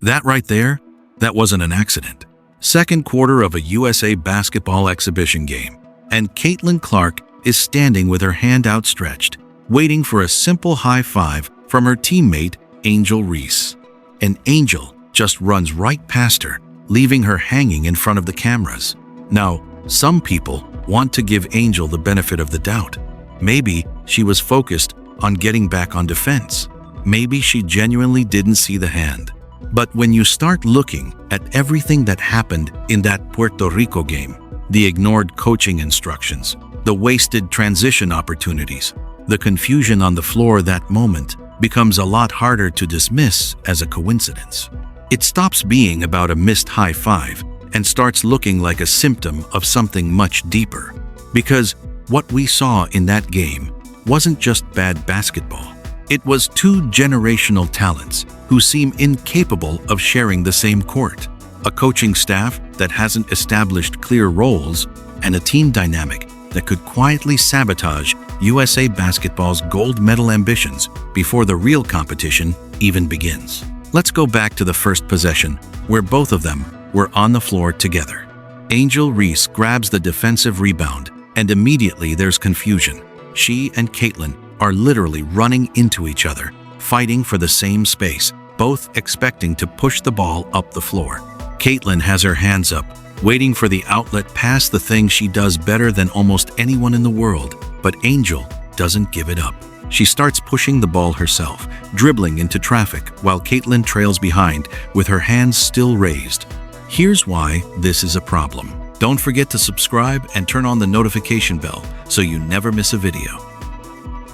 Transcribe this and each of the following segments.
That right there, that wasn't an accident. Second quarter of a USA basketball exhibition game, and Caitlyn Clark is standing with her hand outstretched, waiting for a simple high five from her teammate, Angel Reese. And Angel just runs right past her, leaving her hanging in front of the cameras. Now, some people want to give Angel the benefit of the doubt. Maybe she was focused on getting back on defense. Maybe she genuinely didn't see the hand. But when you start looking at everything that happened in that Puerto Rico game, the ignored coaching instructions, the wasted transition opportunities, the confusion on the floor that moment becomes a lot harder to dismiss as a coincidence. It stops being about a missed high five and starts looking like a symptom of something much deeper. Because what we saw in that game wasn't just bad basketball. It was two generational talents who seem incapable of sharing the same court, a coaching staff that hasn't established clear roles, and a team dynamic that could quietly sabotage USA basketball's gold medal ambitions before the real competition even begins. Let's go back to the first possession, where both of them were on the floor together. Angel Reese grabs the defensive rebound, and immediately there's confusion. She and Caitlyn are literally running into each other, fighting for the same space, both expecting to push the ball up the floor. Caitlyn has her hands up, waiting for the outlet pass, the thing she does better than almost anyone in the world. But Angel doesn't give it up. She starts pushing the ball herself, dribbling into traffic while Caitlyn trails behind with her hands still raised. Here's why this is a problem. Don't forget to subscribe and turn on the notification bell so you never miss a video.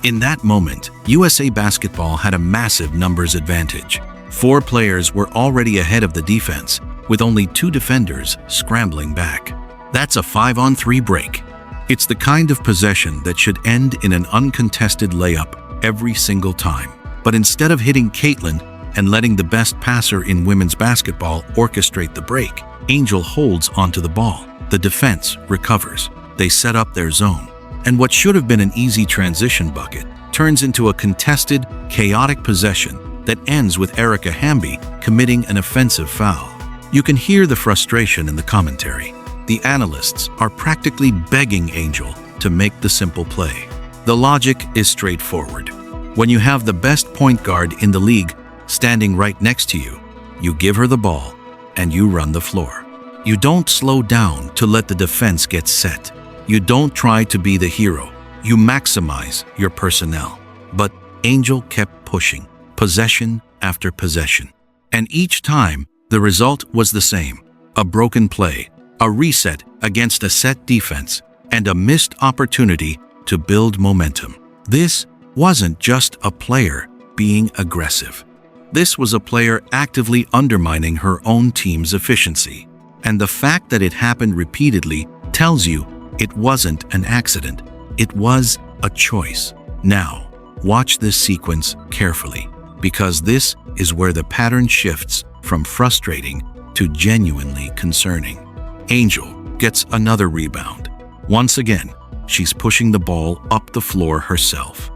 In that moment, USA Basketball had a massive numbers advantage. 4 players were already ahead of the defense, with only 2 defenders scrambling back. That's a 5-on-3 break. It's the kind of possession that should end in an uncontested layup every single time. But instead of hitting Caitlyn and letting the best passer in women's basketball orchestrate the break, Angel holds onto the ball. The defense recovers. They set up their zone. And what should have been an easy transition bucket turns into a contested, chaotic possession that ends with Erica Hamby committing an offensive foul. You can hear the frustration in the commentary. The analysts are practically begging Angel to make the simple play. The logic is straightforward. When you have the best point guard in the league standing right next to you, you give her the ball and you run the floor. You don't slow down to let the defense get set. You don't try to be the hero. You maximize your personnel. But Angel kept pushing, possession after possession. And each time, the result was the same. A broken play, a reset against a set defense, and a missed opportunity to build momentum. This wasn't just a player being aggressive. This was a player actively undermining her own team's efficiency. And the fact that it happened repeatedly tells you it wasn't an accident. It was a choice. Now, watch this sequence carefully, because this is where the pattern shifts from frustrating to genuinely concerning. Angel gets another rebound. Once again, she's pushing the ball up the floor herself.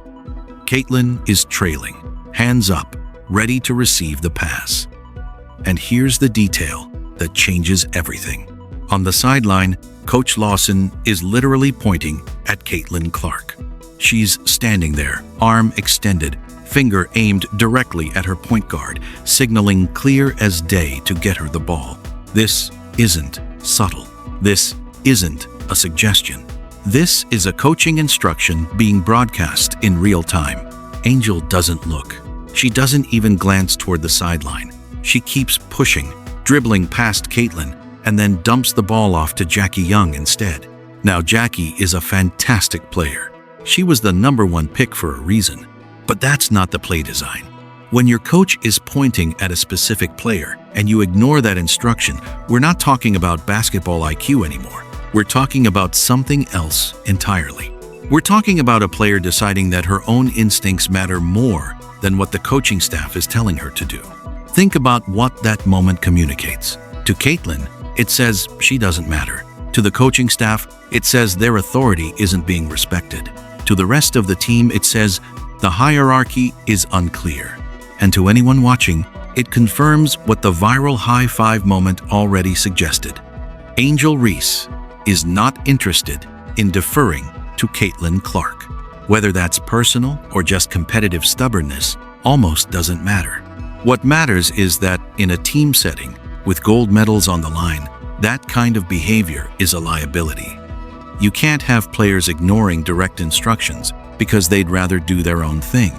Caitlyn is trailing, hands up, ready to receive the pass. And here's the detail that changes everything. On the sideline, Coach Lawson is literally pointing at Caitlyn Clark. She's standing there, arm extended, finger aimed directly at her point guard, signaling clear as day to get her the ball. This isn't subtle. This isn't a suggestion. This is a coaching instruction being broadcast in real time. Angel doesn't look. She doesn't even glance toward the sideline. She keeps pushing, dribbling past Caitlyn, and then dumps the ball off to Jackie Young instead. Now, Jackie is a fantastic player. She was the #1 pick for a reason. But that's not the play design. When your coach is pointing at a specific player and you ignore that instruction, we're not talking about basketball IQ anymore. We're talking about something else entirely. We're talking about a player deciding that her own instincts matter more than what the coaching staff is telling her to do. Think about what that moment communicates. To Caitlyn, it says she doesn't matter. To the coaching staff, it says their authority isn't being respected. To the rest of the team, it says the hierarchy is unclear. And to anyone watching, It confirms what the viral high five moment already suggested. Angel Reese is not interested in deferring to Caitlyn Clark. Whether that's personal or just competitive stubbornness almost doesn't matter. What matters is that in a team setting, with gold medals on the line, that kind of behavior is a liability. You can't have players ignoring direct instructions because they'd rather do their own thing.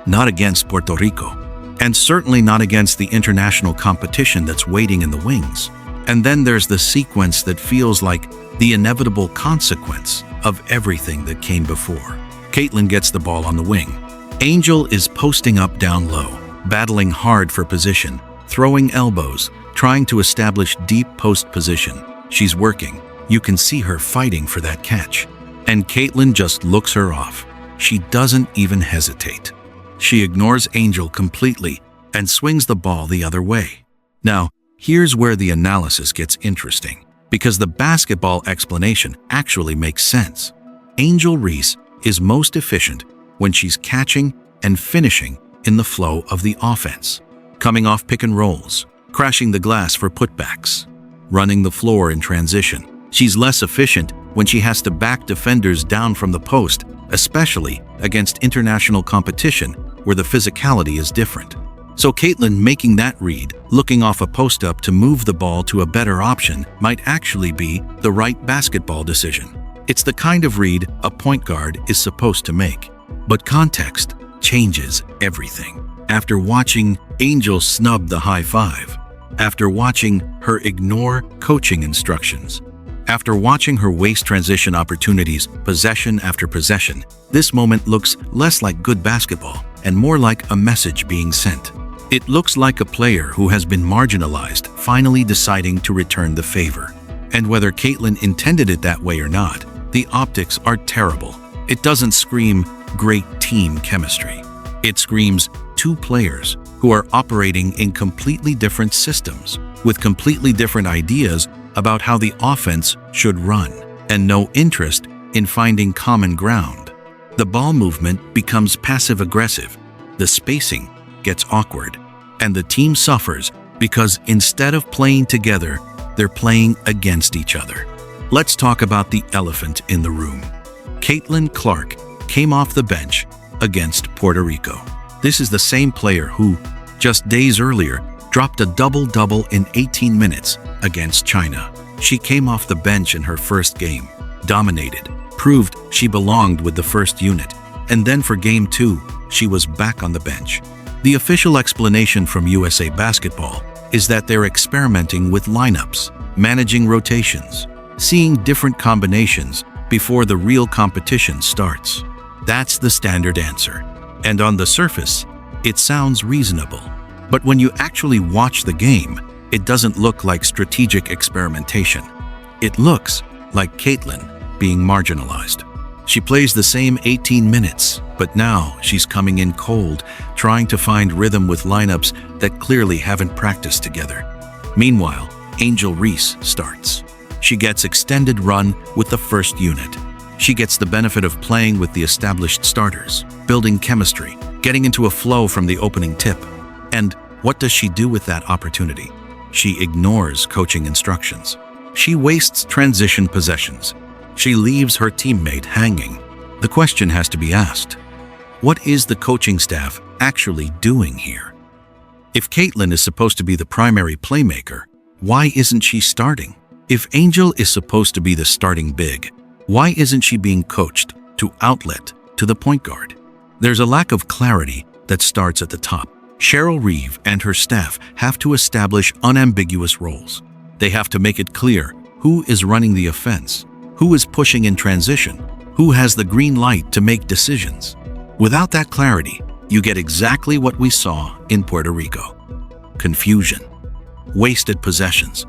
Not against Puerto Rico, and certainly not against the international competition that's waiting in the wings. And then there's the sequence that feels like the inevitable consequence of everything that came before. Caitlyn gets the ball on the wing. Angel is posting up down low, battling hard for position, throwing elbows, trying to establish deep post position. She's working. You can see her fighting for that catch. And Caitlyn just looks her off. She doesn't even hesitate. She ignores Angel completely and swings the ball the other way. Now, here's where the analysis gets interesting, because the basketball explanation actually makes sense. Angel Reese is most efficient when she's catching and finishing in the flow of the offense, coming off pick and rolls, crashing the glass for putbacks, running the floor in transition. She's less efficient when she has to back defenders down from the post, especially against international competition where the physicality is different. So Caitlyn making that read, looking off a post-up to move the ball to a better option, might actually be the right basketball decision. It's the kind of read a point guard is supposed to make. But context changes everything. After watching Angel snub the high five, after watching her ignore coaching instructions, after watching her waste transition opportunities possession after possession, this moment looks less like good basketball and more like a message being sent. It looks like a player who has been marginalized finally deciding to return the favor. And whether Caitlyn intended it that way or not, the optics are terrible. It doesn't scream great team chemistry. It screams two players who are operating in completely different systems, with completely different ideas about how the offense should run, and no interest in finding common ground. The ball movement becomes passive-aggressive, the spacing gets awkward, and the team suffers because instead of playing together, they're playing against each other. Let's talk about the elephant in the room. Caitlyn Clark came off the bench against Puerto Rico. This is the same player who, just days earlier, dropped a double-double in 18 minutes against China. She came off the bench in her first game, dominated, proved she belonged with the first unit, and then for Game 2, she was back on the bench. The official explanation from USA Basketball is that they're experimenting with lineups, managing rotations, seeing different combinations before the real competition starts. That's the standard answer. And on the surface, it sounds reasonable. But when you actually watch the game, it doesn't look like strategic experimentation. It looks like Caitlyn being marginalized. She plays the same 18 minutes, but now she's coming in cold, trying to find rhythm with lineups that clearly haven't practiced together. Meanwhile, Angel Reese starts. She gets extended run with the first unit. She gets the benefit of playing with the established starters, building chemistry, getting into a flow from the opening tip. And what does she do with that opportunity? She ignores coaching instructions. She wastes transition possessions. She leaves her teammate hanging. The question has to be asked: what is the coaching staff actually doing here? If Caitlyn is supposed to be the primary playmaker, why isn't she starting? If Angel is supposed to be the starting big, why isn't she being coached to outlet to the point guard? There's a lack of clarity that starts at the top. Cheryl Reeve and her staff have to establish unambiguous roles. They have to make it clear who is running the offense, who is pushing in transition, who has the green light to make decisions. Without that clarity, you get exactly what we saw in Puerto Rico: confusion, wasted possessions,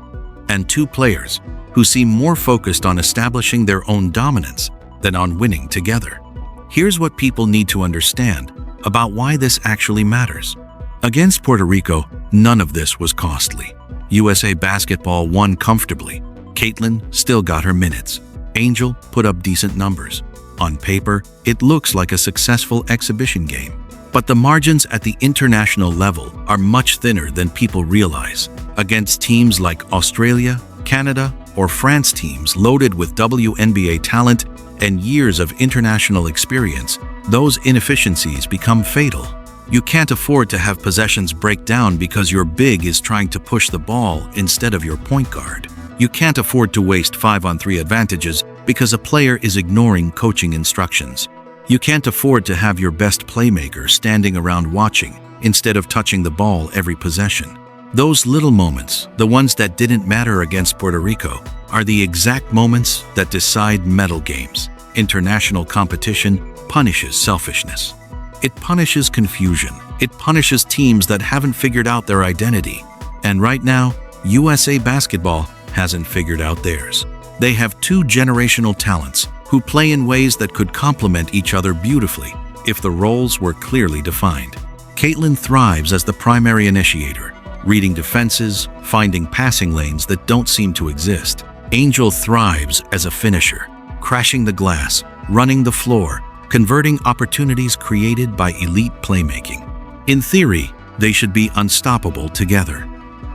and two players who seem more focused on establishing their own dominance than on winning together. Here's what people need to understand about why this actually matters. Against Puerto Rico, none of this was costly. USA Basketball won comfortably. Caitlyn still got her minutes. Angel put up decent numbers. On paper, it looks like a successful exhibition game. But the margins at the international level are much thinner than people realize. Against teams like Australia, Canada, or France, teams loaded with WNBA talent and years of international experience, those inefficiencies become fatal. You can't afford to have possessions break down because your big is trying to push the ball instead of your point guard. You can't afford to waste 5-on-3 advantages because a player is ignoring coaching instructions. You can't afford to have your best playmaker standing around watching instead of touching the ball every possession. Those little moments, the ones that didn't matter against Puerto Rico, are the exact moments that decide medal games. International competition punishes selfishness. It punishes confusion. It punishes teams that haven't figured out their identity. And right now, USA Basketball hasn't figured out theirs. They have two generational talents who play in ways that could complement each other beautifully if the roles were clearly defined. Caitlyn thrives as the primary initiator, reading defenses, finding passing lanes that don't seem to exist. Angel thrives as a finisher, crashing the glass, running the floor, converting opportunities created by elite playmaking. In theory, they should be unstoppable together.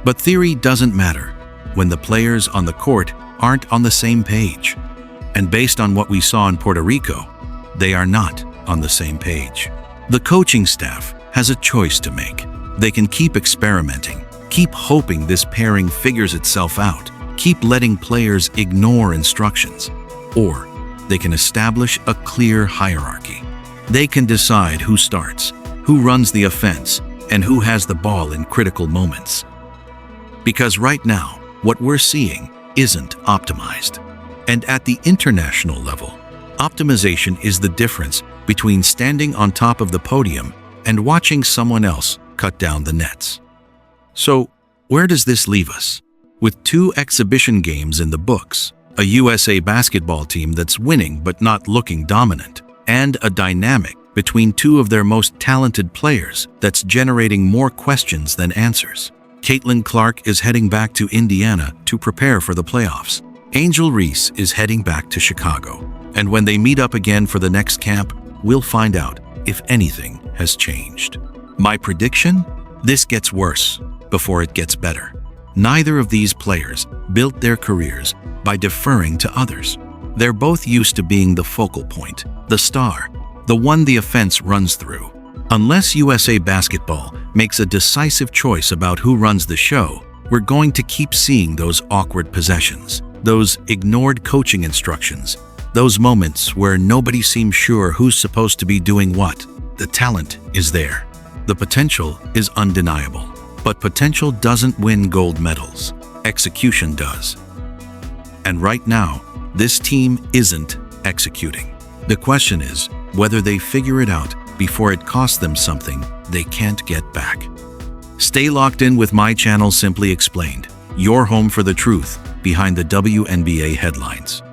But theory doesn't matter when the players on the court aren't on the same page. And based on what we saw in Puerto Rico, they are not on the same page. The coaching staff has a choice to make. They can keep experimenting, keep hoping this pairing figures itself out, keep letting players ignore instructions, or they can establish a clear hierarchy. They can decide who starts, who runs the offense, and who has the ball in critical moments. Because right now, what we're seeing isn't optimized. And at the international level, optimization is the difference between standing on top of the podium and watching someone else cut down the nets. So, where does this leave us? With 2 exhibition games in the books, a USA basketball team that's winning but not looking dominant, and a dynamic between 2 of their most talented players that's generating more questions than answers. Caitlyn Clark is heading back to Indiana to prepare for the playoffs. Angel Reese is heading back to Chicago. And when they meet up again for the next camp, we'll find out if anything has changed. My prediction? This gets worse before it gets better. Neither of these players built their careers by deferring to others. They're both used to being the focal point, the star, the one the offense runs through. Unless USA Basketball makes a decisive choice about who runs the show, we're going to keep seeing those awkward possessions, those ignored coaching instructions, those moments where nobody seems sure who's supposed to be doing what. The talent is there. The potential is undeniable. But potential doesn't win gold medals. Execution does. And right now, this team isn't executing. The question is whether they figure it out before it costs them something they can't get back. Stay locked in with my channel, Simply Explained, your home for the truth behind the WNBA headlines.